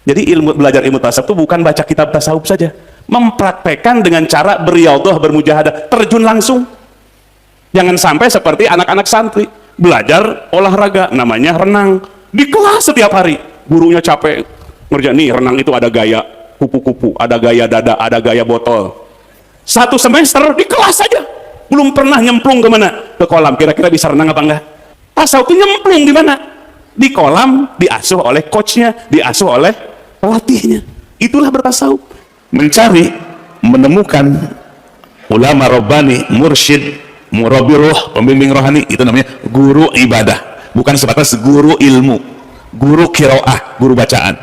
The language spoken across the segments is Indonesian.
Jadi belajar ilmu tasawuf itu bukan baca kitab tasawuf saja, mempraktekkan dengan cara beriyadhah, bermujahadah, terjun langsung. Jangan sampai seperti anak-anak santri belajar olahraga namanya renang di kelas setiap hari, gurunya capek ngerjain, nih renang itu ada gaya kupu-kupu, ada gaya dada, ada gaya botol. Satu semester di kelas saja, belum pernah nyemplung kemana, ke kolam. Kira-kira bisa renang apa enggak? Tasawuf itu nyemplung di mana? Di kolam, diasuh oleh coachnya, diasuh oleh pelatihnya. Itulah bertasawuf, mencari, menemukan ulama robbani, mursyid, murabbi ruh, pembimbing rohani. Itu namanya guru ibadah, bukan sebatas guru ilmu, guru qiraah, guru bacaan,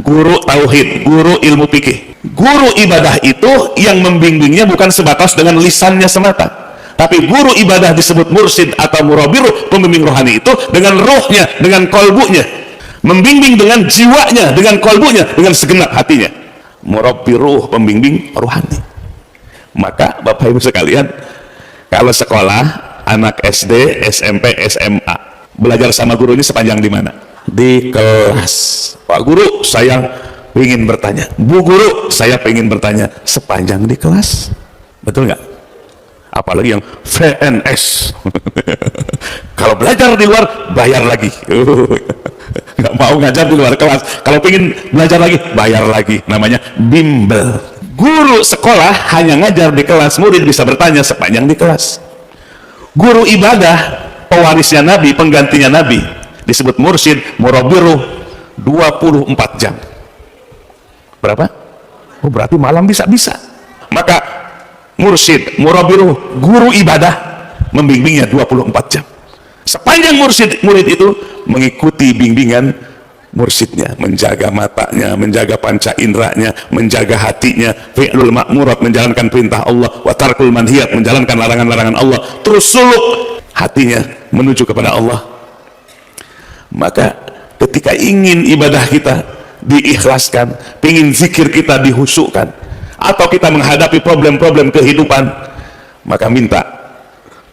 guru tauhid, guru ilmu fikih. Guru ibadah itu yang membimbingnya bukan sebatas dengan lisannya semata, tapi guru ibadah disebut mursyid atau murabbi ruh, pembimbing rohani itu dengan ruhnya, dengan kolbunya, membimbing dengan jiwanya, dengan kolbunya, dengan segenap hatinya. Murabbi ruh, pembimbing rohani. Maka Bapak Ibu sekalian, kalau sekolah anak SD, SMP, SMA belajar sama guru ini sepanjang di mana? Di kelas. Pak Guru, saya ingin bertanya. Bu Guru, saya ingin bertanya. Sepanjang di kelas. Betul nggak? Apalagi yang VNS. Kalau belajar di luar bayar lagi. Nggak mau ngajar di luar kelas. Kalau ingin belajar lagi bayar lagi. Namanya bimbel. Guru sekolah hanya ngajar di kelas, murid bisa bertanya sepanjang di kelas. Guru ibadah, pewarisnya Nabi, penggantinya Nabi, disebut mursyid, murabbi ruh, 24 jam. Berapa? Oh, berarti malam bisa-bisa. Maka mursyid, murabbi ruh, guru ibadah membimbingnya 24 jam. Sepanjang murid itu mengikuti bimbingan mursyidnya, menjaga matanya, menjaga panca inderanya, menjaga hatinya, fi'lul ma'murat, menjalankan perintah Allah, wa tarkul manhiyat, menjalankan larangan-larangan Allah, terus suluk hatinya menuju kepada Allah. Maka ketika ingin ibadah kita diikhlaskan, ingin zikir kita dihusukkan, atau kita menghadapi problem-problem kehidupan, maka minta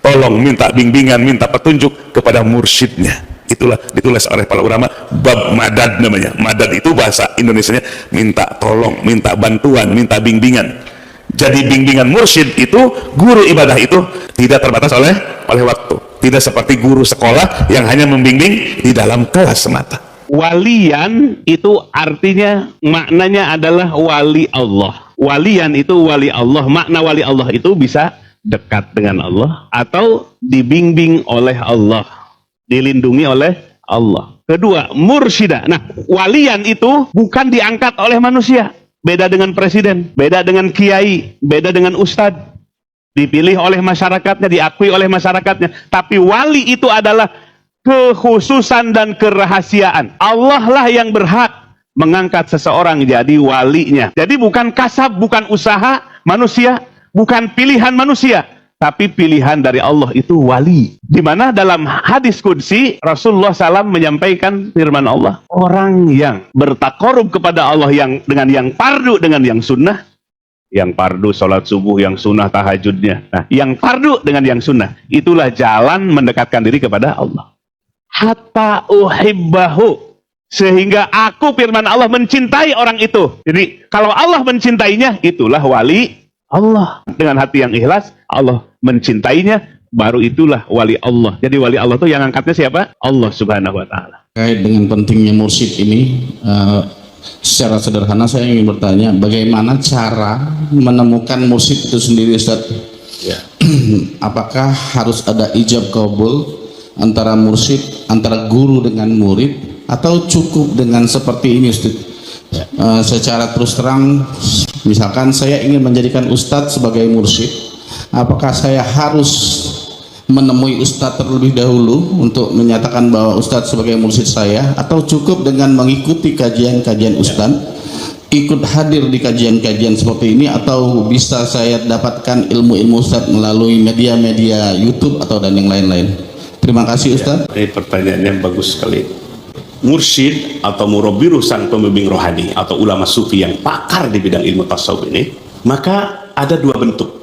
tolong, minta bimbingan, minta petunjuk kepada mursyidnya. Itulah ditulis oleh para ulama bab madad namanya. Madad itu bahasa Indonesianya minta tolong, minta bantuan, minta bimbingan. Jadi bimbingan mursyid itu, guru ibadah itu tidak terbatas oleh waktu. Tidak seperti guru sekolah yang hanya membimbing di dalam kelas semata. Walian itu artinya, maknanya adalah wali Allah. Walian itu wali Allah. Makna wali Allah itu bisa dekat dengan Allah atau dibimbing oleh Allah, dilindungi oleh Allah. Kedua, mursyida. Nah, walian itu bukan diangkat oleh manusia. Beda dengan presiden, beda dengan kiai, beda dengan ustadz. Dipilih oleh masyarakatnya, diakui oleh masyarakatnya. Tapi wali itu adalah kekhususan dan kerahasiaan. Allah lah yang berhak mengangkat seseorang jadi walinya. Jadi bukan kasab, bukan usaha manusia, bukan pilihan manusia, tapi pilihan dari Allah, itu wali. Dimana dalam hadis qudsi Rasulullah SAW menyampaikan firman Allah, orang yang bertakarub kepada Allah yang dengan yang fardu, dengan yang sunnah, yang fardu sholat subuh, yang sunnah tahajudnya, nah yang fardu dengan yang sunnah, itulah jalan mendekatkan diri kepada Allah. Hatta uhibbahu, sehingga aku, firman Allah, mencintai orang itu. Jadi kalau Allah mencintainya, itulah wali Allah. Dengan hati yang ikhlas, Allah mencintainya, baru itulah wali Allah. Jadi wali Allah itu yang angkatnya siapa? Allah Subhanahu wa Ta'ala. Terkait dengan pentingnya mursyid ini, secara sederhana saya ingin bertanya, bagaimana cara menemukan mursyid itu sendiri, Ustaz? Ya. Apakah harus ada ijab qabul antara mursyid, antara guru dengan murid, atau cukup dengan seperti ini, Ustaz? Ya. Secara terus terang, misalkan saya ingin menjadikan Ustadz sebagai mursyid, apakah saya harus menemui Ustadz terlebih dahulu untuk menyatakan bahwa Ustadz sebagai mursyid saya, atau cukup dengan mengikuti kajian-kajian Ustadz, ikut hadir di kajian-kajian seperti ini, atau bisa saya dapatkan ilmu-ilmu Ustadz melalui media-media YouTube atau dan yang lain-lain? Terima kasih Ustadz. Ini pertanyaan yang bagus sekali. Mursyid atau murabbi ruh, sang pembimbing rohani atau ulama sufi yang pakar di bidang ilmu tasawuf ini, maka ada dua bentuk.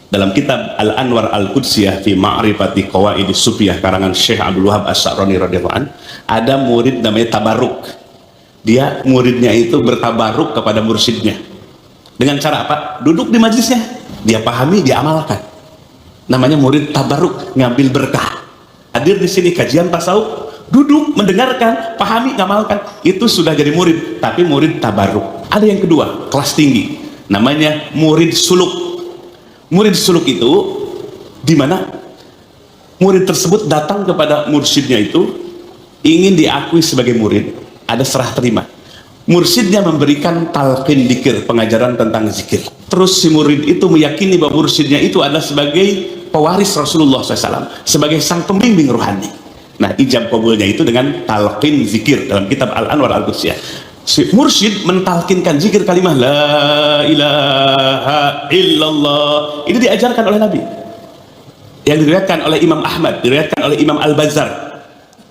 Dalam kitab Al-Anwar Al-Qudsiyah fi Ma'rifati Qawaidis Sufiyah karangan Syekh Abdul Wahab As-Sa'rani radhiyallahu an, ada murid namanya tabarruk. Dia muridnya itu bertabaruk kepada mursyidnya. Dengan cara apa? Duduk di majlisnya, dia pahami, dia amalkan. Namanya murid tabaruk, ngambil berkah. Hadir di sini kajian tasawuf, duduk mendengarkan, pahami, ngamalkan, itu sudah jadi murid. Tapi murid tabaruk. Ada yang kedua, kelas tinggi, namanya murid suluk. Murid suluk itu di mana murid tersebut datang kepada mursyidnya itu ingin diakui sebagai murid, ada serah terima. Mursyidnya memberikan talqin dzikir, pengajaran tentang zikir. Terus si murid itu meyakini bahwa mursyidnya itu adalah sebagai pewaris Rasulullah SAW, sebagai sang pembimbing rohani. Nah, ijab kabulnya itu dengan talqin zikir dalam kitab Al-Anwar Al-Qudsiyah. Si mursyid mentalkinkan zikir kalimah la ilaha illallah. Ini diajarkan oleh Nabi, yang diriwayatkan oleh Imam Ahmad, diriwayatkan oleh Imam Al-Bazzar.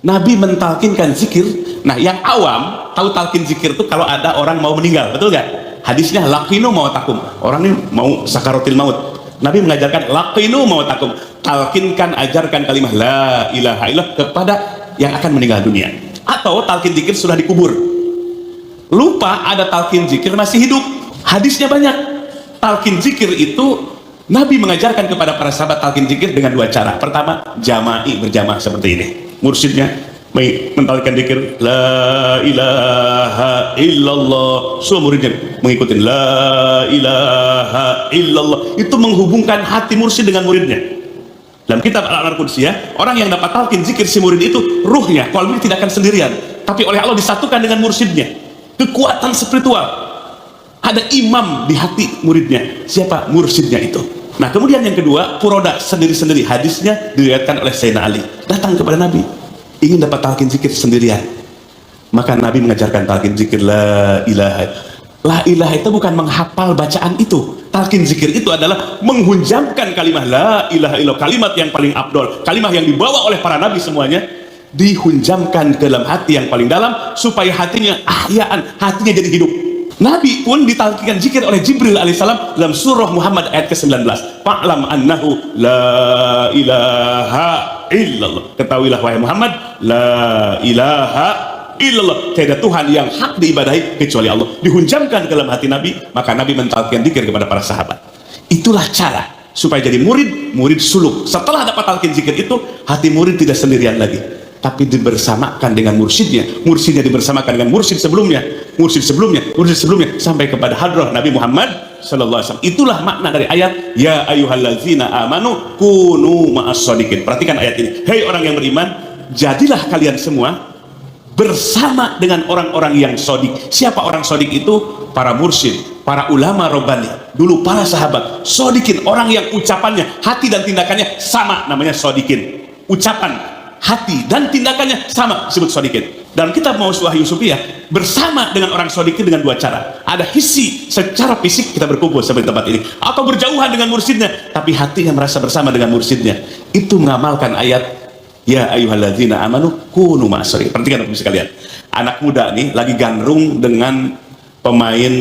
Nabi mentalkinkan zikir. Nah, yang awam tahu talqin zikir itu kalau ada orang mau meninggal, betul nggak? Hadisnya laqinu mautakum, orang ini mau sakaratil maut. Nabi mengajarkan laqinu mautakum, talkinkan, ajarkan kalimah la ilaha illallah kepada yang akan meninggal dunia. Atau talqin zikir sudah dikubur, lupa ada talqin zikir masih hidup. Hadisnya banyak. Talqin zikir itu Nabi mengajarkan kepada para sahabat talqin zikir dengan dua cara. Pertama, jama'i, berjamaah seperti ini. Mursyidnya mentalkan zikir la ilaha illallah, semua muridnya mengikuti la ilaha illallah. Itu menghubungkan hati mursyid dengan muridnya. Dalam kitab Al-Anwar Al-Qudsiyah, orang yang dapat talqin zikir si murid itu, ruhnya, qalbnya tidak akan sendirian, tapi oleh Allah disatukan dengan mursyidnya. Kekuatan spiritual, ada imam di hati muridnya. Siapa? Mursyidnya itu. Nah, kemudian yang kedua, puroda sendiri-sendiri. Hadisnya diriwayatkan oleh Sayyidina Ali, datang kepada Nabi ingin dapat talqin zikir sendirian. Maka Nabi mengajarkan talqin zikir la ilaha. La ilaha itu bukan menghafal bacaan itu. Talqin zikir itu adalah menghunjamkan kalimah la ilaha illallah, kalimat yang paling afdol, kalimat yang dibawa oleh para nabi semuanya, dihunjamkan ke dalam hati yang paling dalam supaya hatinya ahyaan, hatinya jadi hidup. Nabi pun ditalqinkan zikir oleh Jibril alaihissalam dalam surah Muhammad ayat ke-19. Fa'lam annahu la ilaha illallah. Ketahuilah wahai Muhammad, la ilaha illallah, tiada Tuhan yang hak diibadahi kecuali Allah. Dihunjamkan ke dalam hati Nabi, maka Nabi mentalqin zikir kepada para sahabat. Itulah cara supaya jadi murid suluk. Setelah dapat talqin zikir itu, hati murid tidak sendirian lagi, tapi dibersamakan dengan mursyidnya. Mursyidnya dibersamakan dengan mursyid sebelumnya, mursyid sebelumnya, mursyid sebelumnya, sampai kepada hadrah Nabi Muhammad sallallahu alaihi wasallam. Itulah makna dari ayat ya ayyuhallazina amanu kunu ma'as-shadiqin. Perhatikan ayat ini. Hei orang yang beriman, jadilah kalian semua bersama dengan orang-orang yang sodik. Siapa orang sodik itu? Para mursyid, para ulama robbani, dulu para sahabat. Sodikin, orang yang ucapannya, hati dan tindakannya sama, namanya sodikin. Ucapan, hati dan tindakannya sama, disebut sodikin. Dalam kitab Mausu'ah Yusufiyah, bersama dengan orang sodikin dengan dua cara. Ada hissi, secara fisik kita berkumpul seperti tempat ini, atau berjauhan dengan mursyidnya, tapi hatinya merasa bersama dengan mursyidnya. Itu mengamalkan ayat ya ayyuhalladzina amanu kunu ma'as-shadiqin. Perhatikan Bapak sekalian, anak muda nih lagi gandrung dengan pemain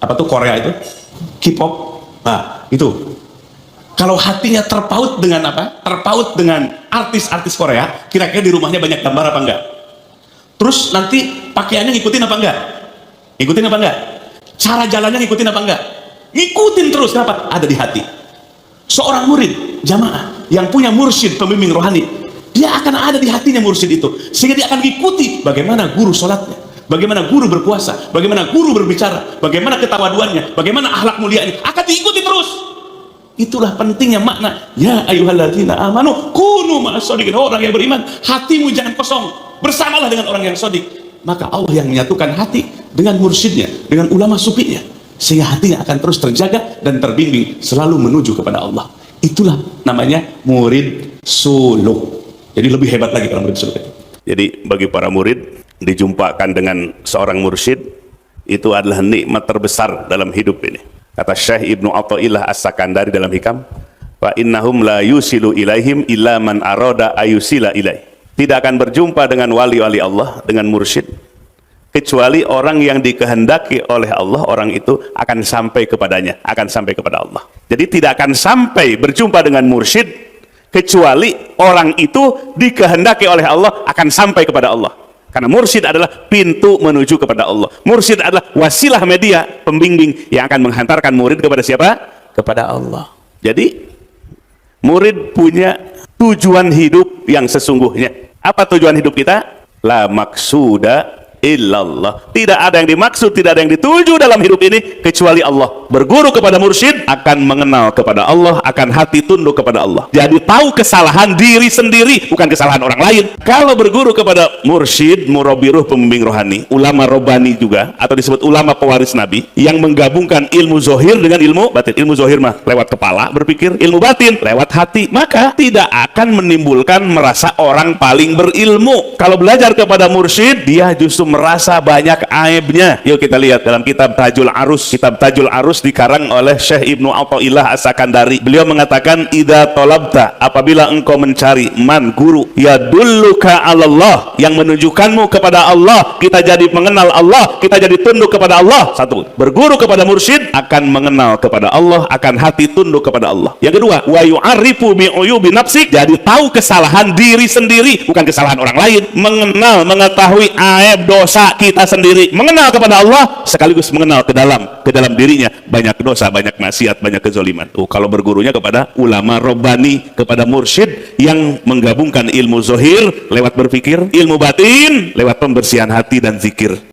apa tuh Korea itu, K-pop. Nah, itu kalau hatinya terpaut dengan apa? Terpaut dengan artis-artis Korea, kira-kira di rumahnya banyak gambar apa enggak? Terus nanti pakaiannya ngikutin apa enggak? Ngikutin apa enggak? Cara jalannya ngikutin apa enggak? Ngikutin terus. Kenapa? Ada di hati. Seorang murid jamaah yang punya mursyid, pembimbing rohani, dia akan ada di hatinya mursyid itu, sehingga dia akan mengikuti bagaimana guru sholatnya, bagaimana guru berpuasa, bagaimana guru berbicara, bagaimana ketawaduannya, bagaimana akhlak mulianya, akan diikuti terus. Itulah pentingnya makna ya ayyuhalladzina amanu kunu ma'as-shadiqin. Orang yang beriman, hatimu jangan kosong, bersamalah dengan orang yang shadik. Maka Allah yang menyatukan hati dengan mursyidnya, dengan ulama sufinya, sehingga hatinya akan terus terjaga dan terbimbing selalu menuju kepada Allah. Itulah namanya murid suluk. Jadi lebih hebat lagi kalau murid suluk itu. Jadi bagi para murid, dijumpakan dengan seorang mursyid itu adalah nikmat terbesar dalam hidup ini. Kata Syekh Ibnu Athaillah As-Sakandari dalam Hikam, wa innahum la yusilu ilaihim illa man arada ayusila ilaih. Tidak akan berjumpa dengan wali-wali Allah, dengan mursyid, kecuali orang yang dikehendaki oleh Allah, orang itu akan sampai kepadanya, akan sampai kepada Allah. Jadi tidak akan sampai berjumpa dengan mursyid kecuali orang itu dikehendaki oleh Allah akan sampai kepada Allah. Karena mursyid adalah pintu menuju kepada Allah. Mursyid adalah wasilah media pembimbing yang akan menghantarkan murid kepada siapa? Kepada Allah. Jadi murid punya tujuan hidup yang sesungguhnya. Apa tujuan hidup kita? La maksuda illallah. Tidak ada yang dimaksud, tidak ada yang dituju dalam hidup ini kecuali Allah. Berguru kepada mursyid akan mengenal kepada Allah, akan hati tunduk kepada Allah. Jadi tahu kesalahan diri sendiri, bukan kesalahan orang lain. Kalau berguru kepada mursyid, murabiruh, pembimbing rohani, ulama robani juga, atau disebut ulama pewaris Nabi, yang menggabungkan ilmu zohir dengan ilmu batin. Ilmu zohir mah lewat kepala berpikir, ilmu batin lewat hati, maka tidak akan menimbulkan merasa orang paling berilmu. Kalau belajar kepada mursyid, dia justru merasa banyak aibnya. Yuk kita lihat dalam kitab Tajul Arus. Kitab Tajul Arus dikarang oleh Syekh Ibnu Athaillah As-Sakandari. Beliau mengatakan, idza talabta, apabila engkau mencari man guru yadulluka 'alallah, yang menunjukkanmu kepada Allah, kita jadi mengenal Allah, kita jadi tunduk kepada Allah. Satu, berguru kepada mursyid akan mengenal kepada Allah, akan hati tunduk kepada Allah. Yang kedua, wa yu'arifu bi uyubi nafsik, jadi tahu kesalahan diri sendiri, bukan kesalahan orang lain. Mengenal, mengetahui aib dosa kita sendiri, mengenal kepada Allah sekaligus mengenal ke dalam dirinya banyak dosa, banyak maksiat, banyak kezaliman. Kalau bergurunya kepada ulama robbani, kepada mursyid yang menggabungkan ilmu zohir lewat berpikir, ilmu batin lewat pembersihan hati dan zikir.